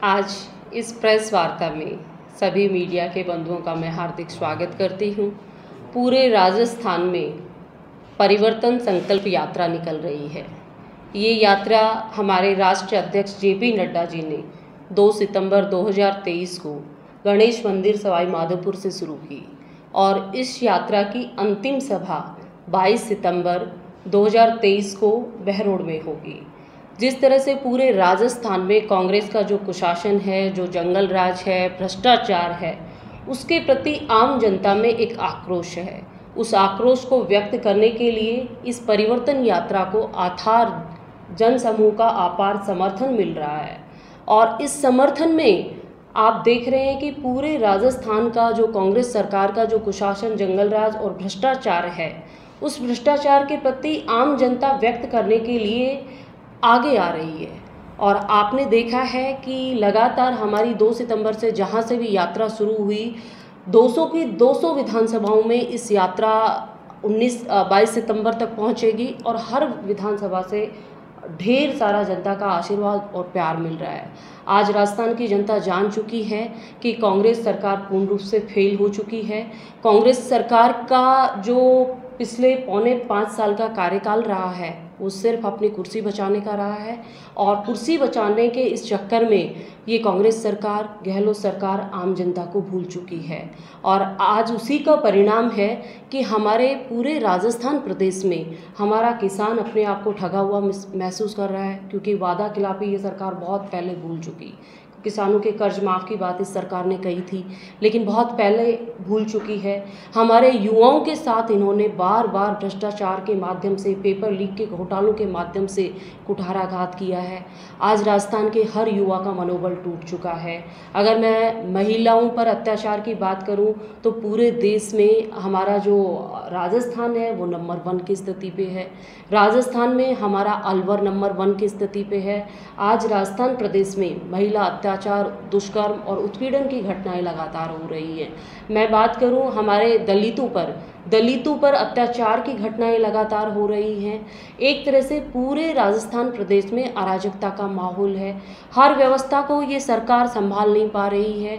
आज इस प्रेस वार्ता में सभी मीडिया के बंधुओं का मैं हार्दिक स्वागत करती हूँ। पूरे राजस्थान में परिवर्तन संकल्प यात्रा निकल रही है। ये यात्रा हमारे राष्ट्रीय अध्यक्ष जेपी नड्डा जी ने 2 सितंबर 2023 को गणेश मंदिर सवाई माधोपुर से शुरू की और इस यात्रा की अंतिम सभा 22 सितंबर 2023 को बहरोड में होगी। जिस तरह से पूरे राजस्थान में कांग्रेस का जो कुशासन है, जो जंगल राज है, भ्रष्टाचार है, उसके प्रति आम जनता में एक आक्रोश है। उस आक्रोश को व्यक्त करने के लिए इस परिवर्तन यात्रा को आथार जन समूह का अपार समर्थन मिल रहा है और इस समर्थन में आप देख रहे हैं कि पूरे राजस्थान का जो कांग्रेस सरकार का जो कुशासन, जंगल राज और भ्रष्टाचार है, उस भ्रष्टाचार के प्रति आम जनता व्यक्त करने के लिए आगे आ रही है। और आपने देखा है कि लगातार हमारी 2 सितंबर से जहां से भी यात्रा शुरू हुई, 200 विधानसभाओं में इस यात्रा 22 सितंबर तक पहुंचेगी और हर विधानसभा से ढेर सारा जनता का आशीर्वाद और प्यार मिल रहा है। आज राजस्थान की जनता जान चुकी है कि कांग्रेस सरकार पूर्ण रूप से फेल हो चुकी है। कांग्रेस सरकार का जो पिछले 4.25 साल का कार्यकाल रहा है, वो सिर्फ अपनी कुर्सी बचाने का रहा है और कुर्सी बचाने के इस चक्कर में ये कांग्रेस सरकार, गहलोत सरकार आम जनता को भूल चुकी है। और आज उसी का परिणाम है कि हमारे पूरे राजस्थान प्रदेश में हमारा किसान अपने आप को ठगा हुआ महसूस कर रहा है, क्योंकि वादा खिलाफी ये सरकार बहुत पहले भूल चुकी। किसानों के कर्ज माफ़ की बात इस सरकार ने कही थी, लेकिन बहुत पहले भूल चुकी है। हमारे युवाओं के साथ इन्होंने बार बार भ्रष्टाचार के माध्यम से, पेपर लीक के घोटालों के माध्यम से कुठाराघात किया है। आज राजस्थान के हर युवा का मनोबल टूट चुका है। अगर मैं महिलाओं पर अत्याचार की बात करूं तो पूरे देश में हमारा जो राजस्थान है वो नंबर 1 की स्थिति पे है। राजस्थान में हमारा अलवर नंबर 1 की स्थिति पे है। आज राजस्थान प्रदेश में महिला अत्याचार, दुष्कर्म और उत्पीड़न की घटनाएं लगातार हो रही हैं। मैं बात करूं हमारे दलितों पर अत्याचार की घटनाएं लगातार हो रही हैं। एक तरह से पूरे राजस्थान प्रदेश में अराजकता का माहौल है। हर व्यवस्था को ये सरकार संभाल नहीं पा रही है।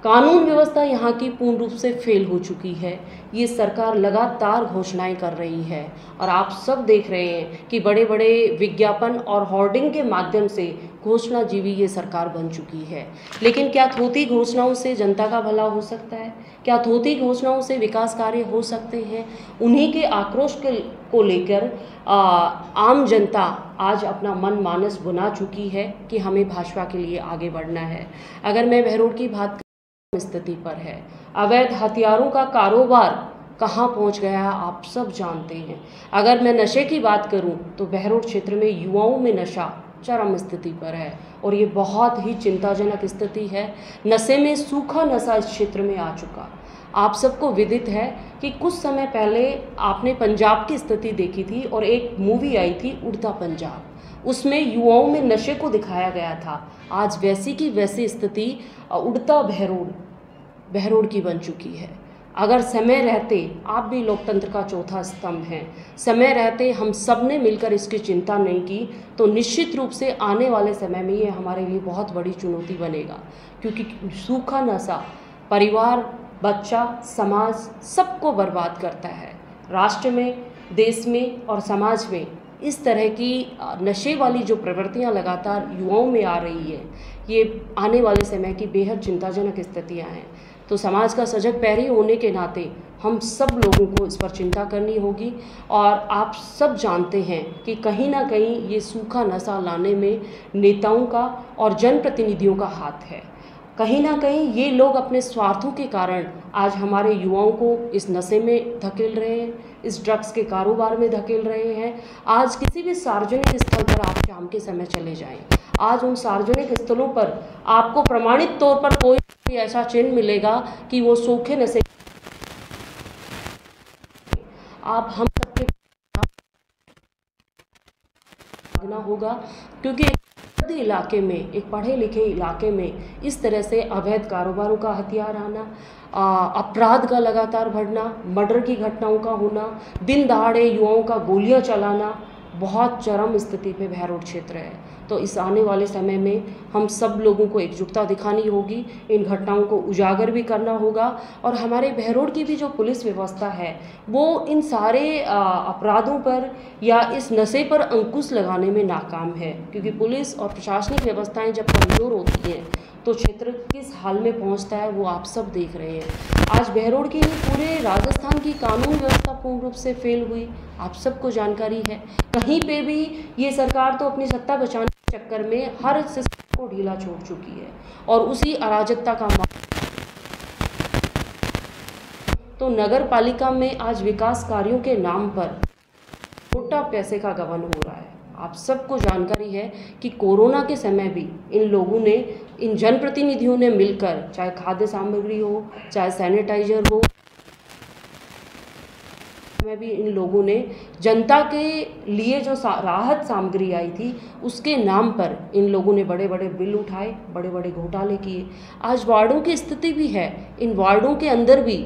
कानून व्यवस्था यहाँ की पूर्ण रूप से फेल हो चुकी है। ये सरकार लगातार घोषणाएं कर रही है और आप सब देख रहे हैं कि बड़े बड़े विज्ञापन और होर्डिंग के माध्यम से घोषणा जीवी ये सरकार बन चुकी है। लेकिन क्या थोथी घोषणाओं से जनता का भला हो सकता है? क्या थोथी घोषणाओं से विकास कार्य हो सकते हैं? उन्हीं के आक्रोश को लेकर आम जनता आज अपना मन मानस बना चुकी है कि हमें भाजपा के लिए आगे बढ़ना है। अगर मैं बहरोड की बात स्थिति पर है, अवैध हथियारों का कारोबार कहाँ पहुँच गया है आप सब जानते हैं। अगर मैं नशे की बात करूं तो बहरोड क्षेत्र में युवाओं में नशा चरम स्थिति पर है और ये बहुत ही चिंताजनक स्थिति है। नशे में सूखा नशा इस क्षेत्र में आ चुका। आप सबको विदित है कि कुछ समय पहले आपने पंजाब की स्थिति देखी थी और एक मूवी आई थी उड़ता पंजाब, उसमें युवाओं में नशे को दिखाया गया था। आज वैसी की वैसी स्थिति उड़ता बहरोड की बन चुकी है। अगर समय रहते, आप भी लोकतंत्र का चौथा स्तंभ हैं, समय रहते हम सब ने मिलकर इसकी चिंता नहीं की तो निश्चित रूप से आने वाले समय में ये हमारे लिए बहुत बड़ी चुनौती बनेगा, क्योंकि सूखा नशा परिवार, बच्चा, समाज सबको बर्बाद करता है। राष्ट्र में, देश में और समाज में इस तरह की नशे वाली जो प्रवृत्तियां लगातार युवाओं में आ रही है, ये आने वाले समय की बेहद चिंताजनक स्थितियां हैं। तो समाज का सजग पैरी होने के नाते हम सब लोगों को इस पर चिंता करनी होगी। और आप सब जानते हैं कि कहीं ना कहीं ये सूखा नशा लाने में नेताओं का और जनप्रतिनिधियों का हाथ है। कहीं ना कहीं ये लोग अपने स्वार्थों के कारण आज हमारे युवाओं को इस नशे में धकेल रहे हैं, इस ड्रग्स के कारोबार में धकेल रहे हैं। आज किसी भी सार्वजनिक स्थल पर आप शाम के समय चले जाएं, आज उन सार्वजनिक स्थलों पर आपको प्रमाणित तौर पर कोई ऐसा चिन्ह मिलेगा कि वो सूखे नशे, आप हम सबके भागना होगा, क्योंकि इलाके में, एक पढ़े लिखे इलाके में इस तरह से अवैध कारोबारों का हथियार आना, अपराध का लगातार बढ़ना, मर्डर की घटनाओं का होना, दिन दहाड़े युवाओं का गोलियां चलाना बहुत चरम स्थिति पे बहरोड क्षेत्र है। तो तो इस आने वाले समय में हम सब लोगों को एकजुटता दिखानी होगी, इन घटनाओं को उजागर भी करना होगा और हमारे बहरोड की भी जो पुलिस व्यवस्था है वो इन सारे अपराधों पर या इस नशे पर अंकुश लगाने में नाकाम है, क्योंकि पुलिस और प्रशासनिक व्यवस्थाएं जब कमज़ोर होती हैं तो क्षेत्र किस हाल में पहुंचता है वो आप सब देख रहे हैं। आज बहरोड की नहीं पूरे राजस्थान की कानून व्यवस्था पूर्ण रूप से फेल हुई, आप सबको जानकारी है। कहीं पे भी ये सरकार तो अपनी सत्ता बचाने के चक्कर में हर सिस्टम को ढीला छोड़ चुकी है और उसी अराजकता का तो नगर पालिका में आज विकास कार्यों के नाम पर मोटा पैसे का गबन हो रहा है। आप सबको जानकारी है कि कोरोना के समय भी इन लोगों ने, इन जनप्रतिनिधियों ने मिलकर, चाहे खाद्य सामग्री हो चाहे सैनिटाइजर हो, में भी इन लोगों ने जनता के लिए जो राहत सामग्री आई थी उसके नाम पर इन लोगों ने बड़े बड़े बिल उठाए, बड़े बड़े घोटाले किए। आज वार्डों की स्थिति भी है, इन वार्डों के अंदर भी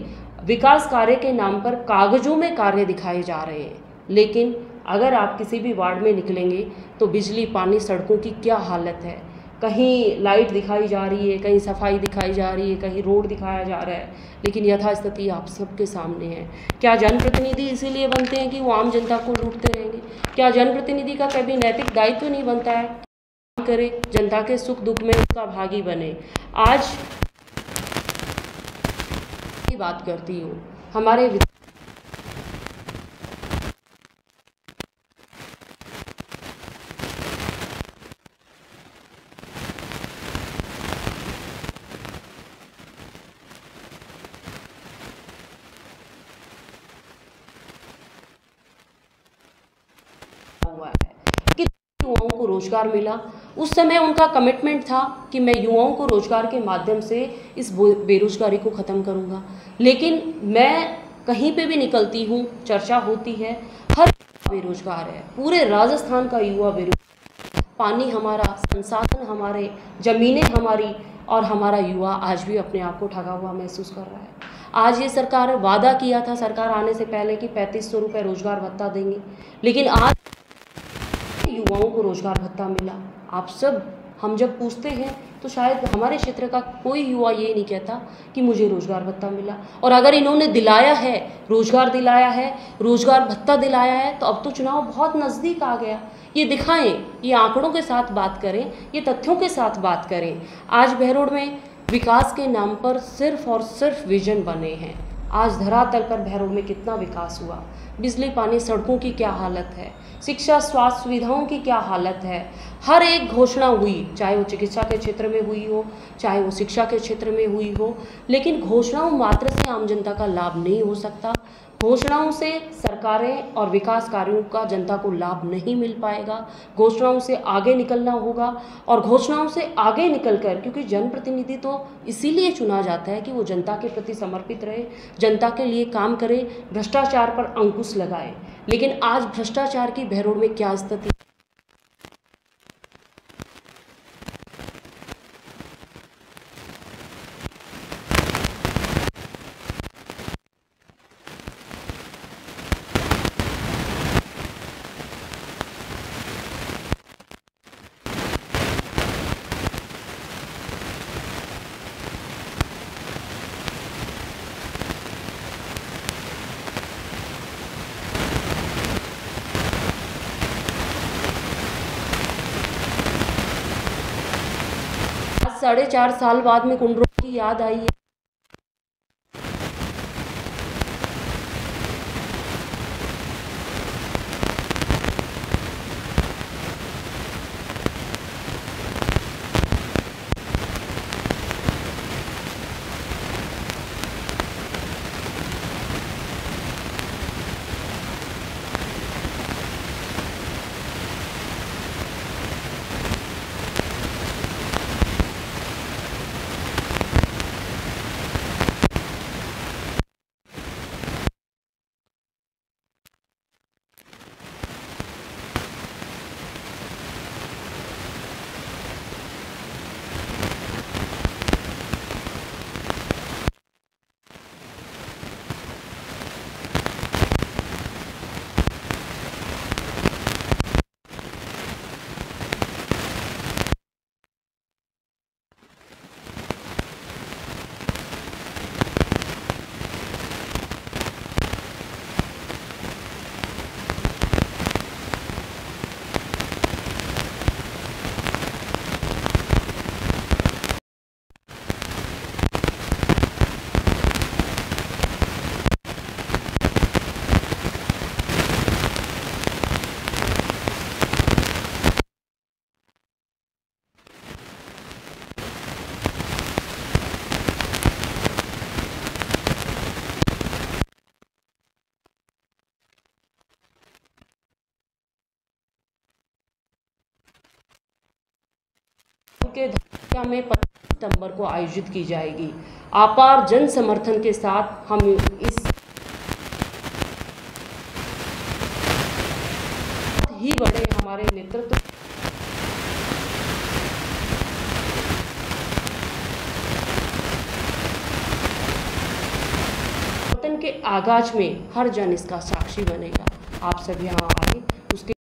विकास कार्य के नाम पर कागजों में कार्य दिखाए जा रहे हैं, लेकिन अगर आप किसी भी वार्ड में निकलेंगे तो बिजली, पानी, सड़कों की क्या हालत है। कहीं लाइट दिखाई जा रही है, कहीं सफाई दिखाई जा रही है, कहीं रोड दिखाया जा रहा है, लेकिन यथास्थिति आप सबके सामने है। क्या जनप्रतिनिधि इसीलिए बनते हैं कि वो आम जनता को लूटते रहेंगे? क्या जनप्रतिनिधि का कभी नैतिक दायित्व नहीं बनता है काम करे, जनता के सुख दुख में उसका भागी बने? आज की बात करती हूँ, हमारे हुआ है कि युवाओं को रोजगार मिला। उस समय उनका कमिटमेंट था कि मैं युवाओं को रोजगार के माध्यम से इस बेरोजगारी को ख़त्म करूंगा, लेकिन मैं कहीं पे भी निकलती हूँ चर्चा होती है हर बेरोजगार है, पूरे राजस्थान का युवा बेरोजगार। पानी हमारा, संसाधन हमारे, ज़मीनें हमारी और हमारा युवा आज भी अपने आप को ठगा हुआ महसूस कर रहा है। आज ये सरकार वादा किया था सरकार आने से पहले कि 3500 रुपये रोजगार भत्ता देंगे, लेकिन आज युवाओं को रोजगार भत्ता मिला। आप सब, हम जब पूछते हैं तो शायद हमारे क्षेत्र का कोई युवा ये नहीं कहता कि मुझे रोजगार भत्ता मिला, और अगर इन्होंने दिलाया है, रोजगार दिलाया है, रोजगार भत्ता दिलाया है, तो अब तो चुनाव बहुत नज़दीक आ गया। ये दिखाएं, ये आंकड़ों के साथ बात करें, ये तथ्यों के साथ बात करें। आज बहरोड में विकास के नाम पर सिर्फ और सिर्फ विजन बने हैं। आज धरातल पर बहरोड में कितना विकास हुआ, बिजली, पानी, सड़कों की क्या हालत है, शिक्षा, स्वास्थ्य सुविधाओं की क्या हालत है। हर एक घोषणा हुई, चाहे वो चिकित्सा के क्षेत्र में हुई हो, चाहे वो शिक्षा के क्षेत्र में हुई हो, लेकिन घोषणाओं मात्र से आम जनता का लाभ नहीं हो सकता। घोषणाओं से सरकारें और विकास कार्यों का जनता को लाभ नहीं मिल पाएगा। घोषणाओं से आगे निकलना होगा, और घोषणाओं से आगे निकलकर, क्योंकि जनप्रतिनिधि तो इसीलिए चुना जाता है कि वो जनता के प्रति समर्पित रहे, जनता के लिए काम करे, भ्रष्टाचार पर अंकुश लगाए। लेकिन आज भ्रष्टाचार की बहरोड में क्या स्थिति? आज 4.5 साल बाद में कुंड रोड की याद आई है। के धक्का में 25 सितंबर को आयोजित की जाएगी। अपार जन समर्थन के साथ हम इस ही बड़े हमारे नेतृत्व के आगाज में हर जन इसका साक्षी बनेगा। आप सभी यहाँ आए उसके